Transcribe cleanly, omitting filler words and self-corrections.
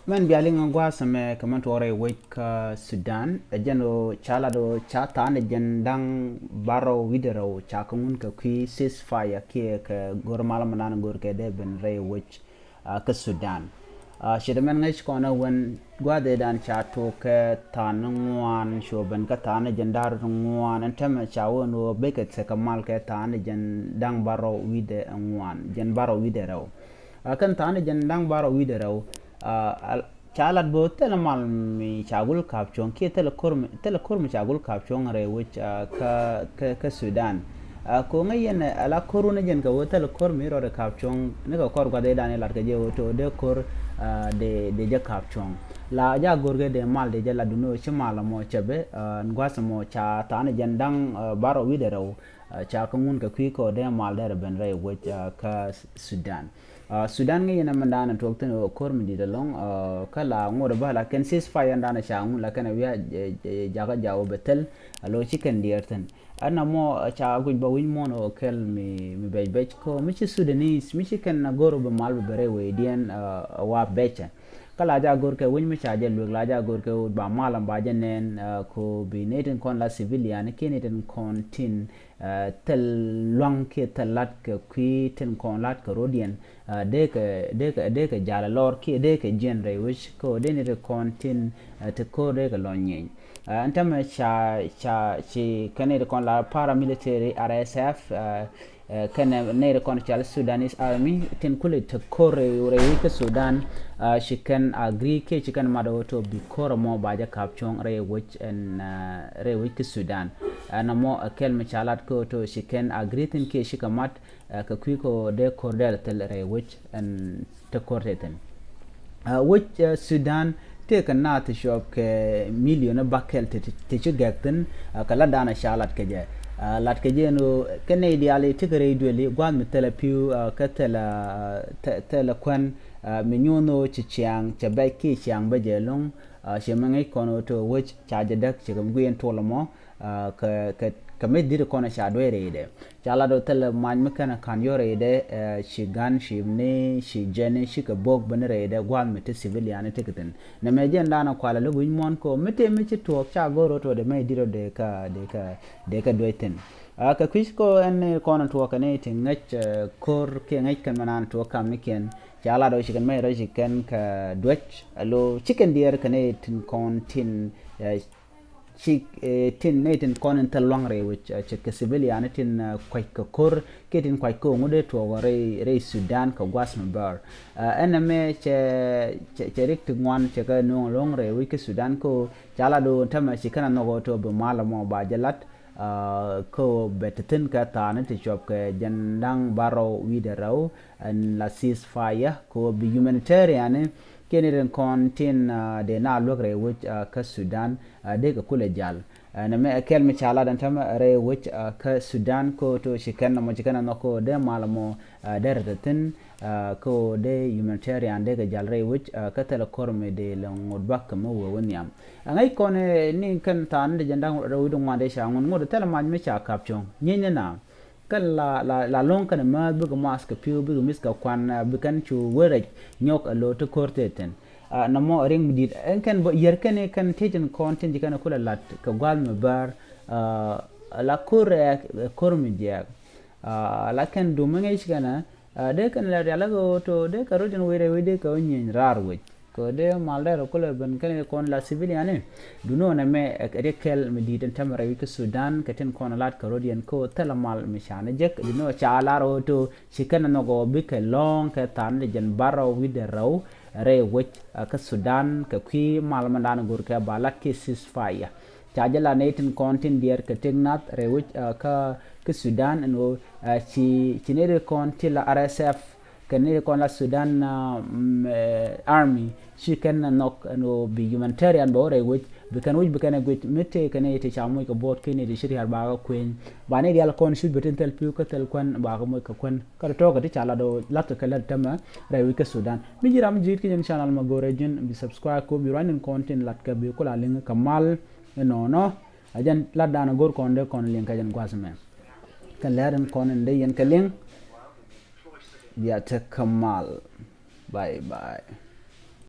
Men bialing ngwa same kaman tore wake Sudan ajano chala do chata ne jendang baro widero chakungun ka kwi ceasefire ke ka gormala manan gor ke de ben re wich ka Sudan shidamen ngai kona wen gwa de dan chato ke tanwan shoben ka tane jendar ngwan antama chawo no beket se kamal ke tane jendang baro wide ngwan jen baro widero kan tane jendang baro widero chalat bo tele mal mi chagul kapchon ke tele kormi chagul kapchon re which ka Sudan ko ngayen ala koruna jen ka tele kormi ro de kapchon ne ko kor gade dan lar ke je woto de kor de je kapchon la ja gorge de mal de la duno chimala mo chebe ngwasa mo cha tane jendang baro widero cha kungun ka kwiko de mal de ben re which ka Sudan Sudan ngi yana mandana tokten kor mi di long kala ngodo bala ken ceasefire ndana shangu la kana wiya jaga jawo betel alo chicken dierten ana mo cha guj ba win mono kel mi bej ko mi ci Sudanese mi ci ken na goro be mal be bere we dien wa becha kala ja gor ke win mi cha je lu la ja gor ke ba malam ba jenen ko bi neten kon la civilian ke neten kon tin tel long ke telat ke kwi ten kon lat ke rodien de ke jala lor ke de ke genre which ko de ne kon tin te ko de ke lonyen antama cha chi kane de kon la paramilitary RSF kana ne kon chal Sudanese army tin kule te kore re ke Sudan she can agree ke she can mado to bi kore mo baja kapchong re which and re which Sudan na mo kel me chalat ko to she can agree tin ke she kamat ka kwiko de kordel tel re which and te korten which Sudan take a nat shop ke million bakel te chigakten kala dana shalat ke je lat ke je no kene diale tigere dwele gwan metela piu tela kwan minyono chichiang chabaki chiang bajelong shemangai kono to which charge dak chigam guen tolamo kame dir kona shadwe reide chala do tel man mekana kan yore de shi gan shi ne shi jene shi ka bog ban reide gwan mete civilian tiketen na meje ndana kwala lugu mon ko mete meche to cha goro to de me diro de ka doiten ka kwisko en kona to ka ne tin ngach kor ke ngach kan manan to kam niken chala do shi kan me ro shi kan ka dwech alo chicken deer kane tin kon tin chi tin netin konen tel longre which che civilian tin kwai ka kor ketin kwai ko ngode to re Sudan ka gwas member ename che rik ngwan che ka no longre wi ke Sudan ko chala do tama chi kana no to be malamo ba jalat ko betetin ka ta ne te chop ke jandang baro wi de raw and la ceasefire ko bi humanitarian keneren kontin de na logre which ka Sudan de ka kule jal na me kel mi chala dan tam re which ka Sudan ko to shikan mo jikana no ko de malamo derdatin ko de humanitarian de ka jal re which ka tele korme de ngod bak mo wonyam ngai kone ni kan tan de jandang rawdu ngade shangun ngod tele man mi cha kapchong nyenya na kan la long kan ma bu mask piu bu mis ka kwan bu kan chu were nyok lo to korteten na mo ring dit en kan bo yer kan tejen content dikana kula lat ka gal me bar la kur mi dia la kan do mangai shigana de kan la ya go to de ka rodin were de ka onyin rar we ko de malde ro kula ben kan kon la civilian duno na me rekel mi dit tamara wi ka Sudan ka ten kon lat ka rodin ko talamal mi shana jek duno chala ro to shikana no go bi ka long ka tan de jen baro wi de raw re which ka Sudan ka kwi malmandan gur ka balak ke ceasefire chajala netin content dier ka tignat re which ka Sudan no chinere content la RSF kanere kon la Sudan army she can knock no be humanitarian bo re which bikan gwit mete kane te chamu ko bot kene de shiri har ba kwen ba ne dial kon should betel tel piu ka tel kwan ba ko mo ka kwan ka to ka ti chala do lat ka la tama re wi ka Sudan mi jiram jit ki channel ma gore jin bi subscribe ko bi running content lat ka bi ko la ling kamal no ajan lat dana gor kon de kon ling ka jan kwasme kan laren kon de yen ka ling ya ta kamal bye bye